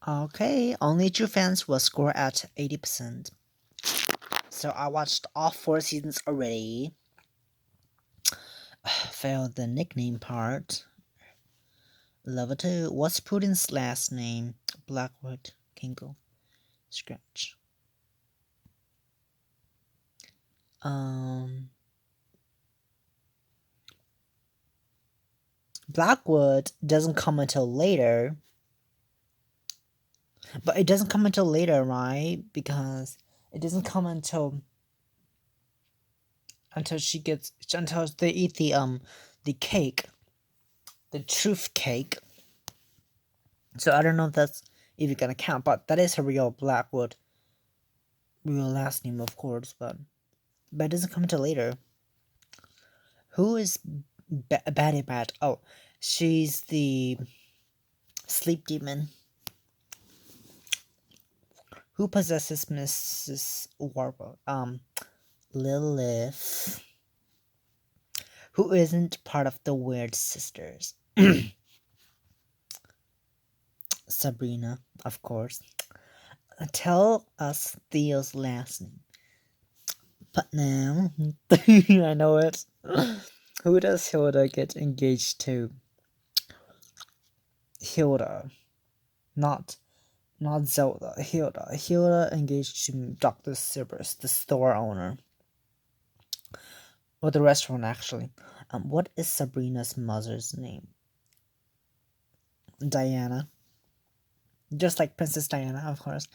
Okay, only true fans will score at 80%. So I watched all 4 seasons already. Failed the nickname part. Level 2. What's Putin's last name? Blackwood. Kingle. Scratch. Blackwood doesn't come until later. But it doesn't come until later, right? Because it doesn't come until until they eat the cake. The truth cake. So I don't know if that's even gonna count, but that is her real Blackwood. Real last name, of course, but it doesn't come until later. Who is Betty Bat? Oh, she's the sleep demon. Who possesses Mrs. Warble? Lilith. Who isn't part of the Weird Sisters? Sabrina, of course. Tell us Theo's last name. But now, I know it. Who does Hilda get engaged to? Hilda. Not Zelda. Hilda. Hilda engaged to Dr. Cerberus, the store owner. Or the restaurant, actually. What is Sabrina's mother's name? Diana. Just like Princess Diana, of course.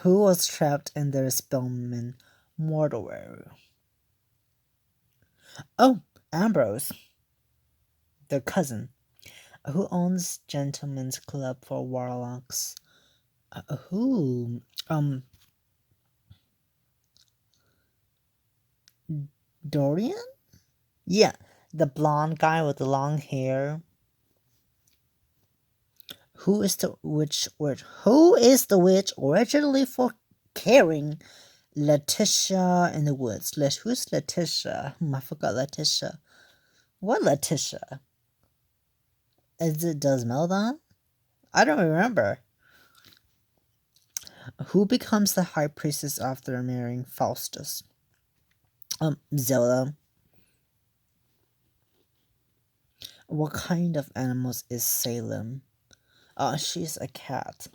Who was trapped in their Spellman mortuary? Oh, Ambrose. Their cousin. Who owns Gentlemen's Club for Warlocks? Who? Dorian? Yeah, the blonde guy with the long hair. Who is the witch? Who is the witch originally for carrying Letitia in the woods? Who's Letitia? I forgot Letitia. What Letitia? Is it Desmelda? I don't remember. Who becomes the high priestess after marrying Faustus? Zelda. What kind of animals is Salem? She's a cat.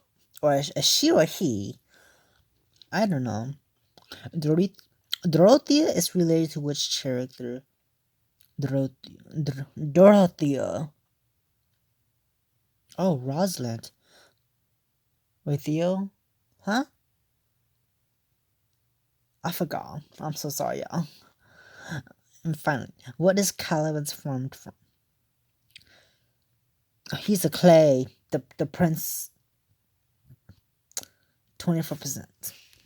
Or a she or he? I don't know. Dorothea is related to which character? Dorothea. Oh, Rosalind. Wait, Theo? Huh? I forgot. I'm so sorry, y'all. And finally, what is Caliban's formed from? He's a clay. The prince. 24%.